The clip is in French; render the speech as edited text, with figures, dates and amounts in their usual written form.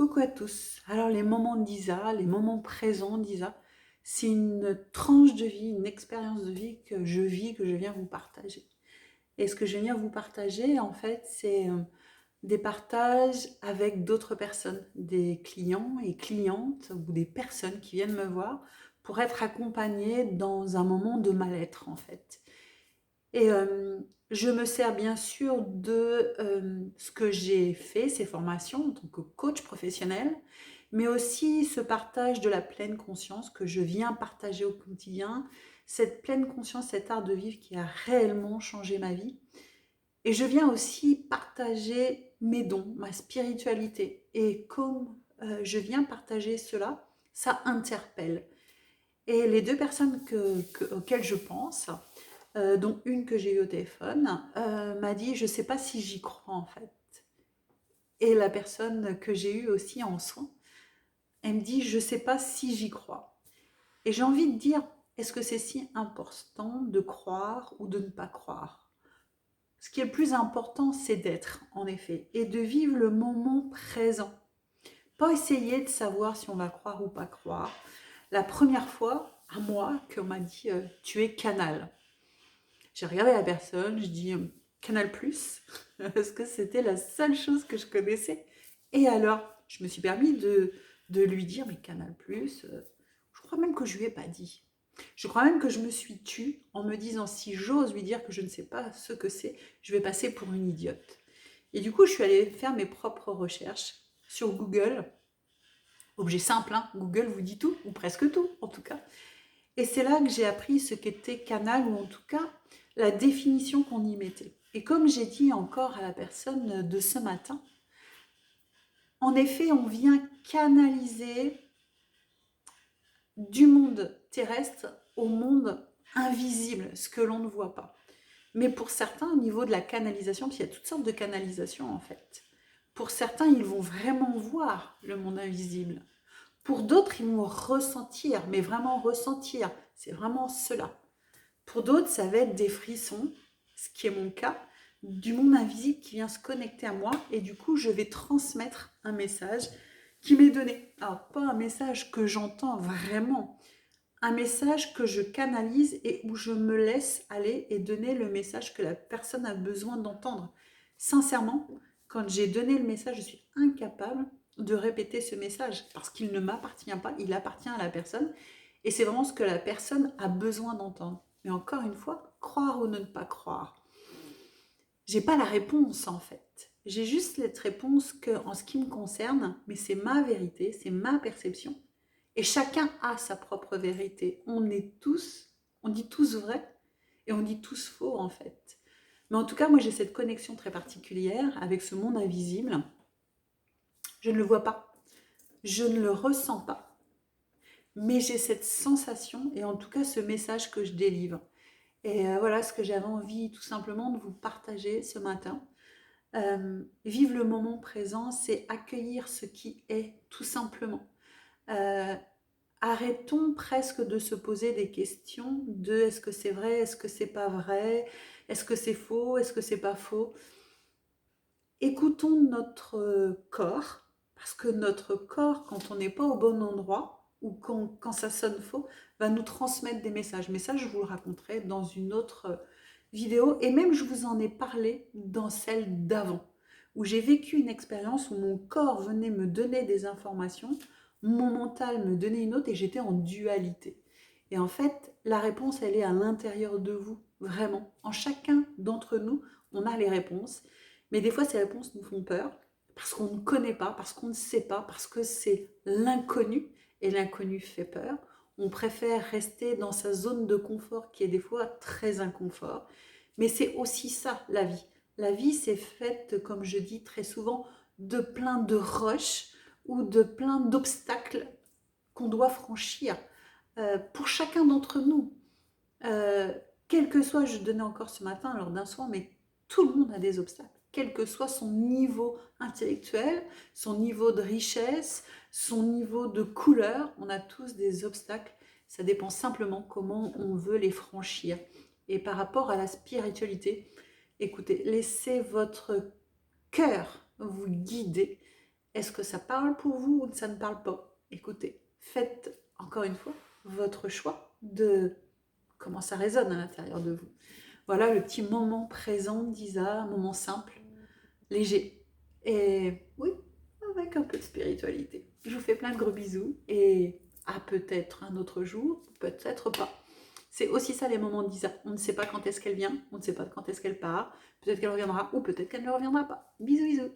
Coucou à tous. Alors les moments d'Isa, les moments présents d'Isa, c'est une tranche de vie, une expérience de vie que je vis, que je viens vous partager. Et ce que je viens vous partager, en fait, c'est des partages avec d'autres personnes, des clients et clientes ou des personnes qui viennent me voir pour être accompagnées dans un moment de mal-être, en fait. Et je me sers bien sûr de ce que j'ai fait, ces formations en tant que coach professionnel, mais aussi ce partage de la pleine conscience que je viens partager au quotidien, cette pleine conscience, cet art de vivre qui a réellement changé ma vie. Et je viens aussi partager mes dons, ma spiritualité. Et comme je viens partager cela, ça interpelle. Et les deux personnes auxquelles je pense, dont une que j'ai eue au téléphone, m'a dit je ne sais pas si j'y crois en fait. Et la personne que j'ai eue aussi en soins, elle me dit je ne sais pas si j'y crois. Et j'ai envie de dire est-ce que c'est si important de croire ou de ne pas croire? Ce qui est le plus important, c'est d'être, en effet, et de vivre le moment présent. Pas essayer de savoir si on va croire ou pas croire. La première fois, à moi, qu'on m'a dit tu es canal. J'ai regardé la personne, je dis Canal+, parce que c'était la seule chose que je connaissais. Et alors, je me suis permis de lui dire, mais Canal+, je crois même que je lui ai pas dit. Je crois même que je me suis tue en me disant, si j'ose lui dire que je ne sais pas ce que c'est, je vais passer pour une idiote. Et du coup, je suis allée faire mes propres recherches sur Google. Objet simple, hein, Google vous dit tout, ou presque tout en tout cas. Et c'est là que j'ai appris ce qu'était canal, ou en tout cas la définition qu'on y mettait. Et comme j'ai dit encore à la personne de ce matin, en effet, on vient canaliser du monde terrestre au monde invisible, ce que l'on ne voit pas. Mais pour certains, au niveau de la canalisation, parce qu'il y a toutes sortes de canalisations en fait, pour certains, ils vont vraiment voir le monde invisible. Pour d'autres, ils vont ressentir, mais vraiment ressentir. C'est vraiment cela. Pour d'autres, ça va être des frissons, ce qui est mon cas, du monde invisible qui vient se connecter à moi et du coup, je vais transmettre un message qui m'est donné. Alors, pas un message que j'entends vraiment, un message que je canalise et où je me laisse aller et donner le message que la personne a besoin d'entendre. Sincèrement, quand j'ai donné le message, je suis incapable de répéter ce message parce qu'il ne m'appartient pas, il appartient à la personne et c'est vraiment ce que la personne a besoin d'entendre. Mais encore une fois, croire ou ne pas croire. J'ai pas la réponse en fait. J'ai juste cette réponse que, en ce qui me concerne, mais c'est ma vérité, c'est ma perception. Et chacun a sa propre vérité. On dit tous vrai et on dit tous faux en fait. Mais en tout cas, moi j'ai cette connexion très particulière avec ce monde invisible. Je ne le vois pas, je ne le ressens pas, mais j'ai cette sensation et en tout cas ce message que je délivre. Et voilà ce que j'avais envie tout simplement de vous partager ce matin. Vivre le moment présent, c'est accueillir ce qui est tout simplement. Euh, Arrêtons presque de se poser des questions de est-ce que c'est vrai, est-ce que c'est pas vrai, est-ce que c'est faux, est-ce que c'est pas faux. Écoutons notre corps, parce que notre corps, quand on n'est pas au bon endroit, ou quand ça sonne faux, va nous transmettre des messages. Mais ça, je vous le raconterai dans une autre vidéo, et même je vous en ai parlé dans celle d'avant, où j'ai vécu une expérience où mon corps venait me donner des informations, mon mental me donnait une autre, et j'étais en dualité. Et en fait, la réponse, elle est à l'intérieur de vous, vraiment. En chacun d'entre nous, on a les réponses. Mais des fois, ces réponses nous font peur parce qu'on ne connaît pas, parce qu'on ne sait pas, parce que c'est l'inconnu et l'inconnu fait peur. On préfère rester dans sa zone de confort qui est des fois très inconfort. Mais c'est aussi ça, la vie. La vie, c'est faite, comme je dis très souvent, de plein de rushs ou de plein d'obstacles qu'on doit franchir pour chacun d'entre nous. Euh, Quel que soit, je donnais encore ce matin lors d'un soin, mais tout le monde a des obstacles, quel que soit son niveau intellectuel, son niveau de richesse, son niveau de couleur, on a tous des obstacles. Ça dépend simplement comment on veut les franchir. Et par rapport à la spiritualité, écoutez, laissez votre cœur vous guider Est-ce que ça parle pour vous ou ça ne parle pas? Écoutez, faites encore une fois votre choix de comment ça résonne à l'intérieur de vous. Voilà le petit moment présent d'Isa, un moment simple, léger. Et oui, avec un peu de spiritualité. Je vous fais plein de gros bisous et à peut-être un autre jour, peut-être pas. C'est aussi ça les moments d'Isa. On ne sait pas quand est-ce qu'elle vient, on ne sait pas quand est-ce qu'elle part. Peut-être qu'elle reviendra ou peut-être qu'elle ne reviendra pas. Bisous, bisous.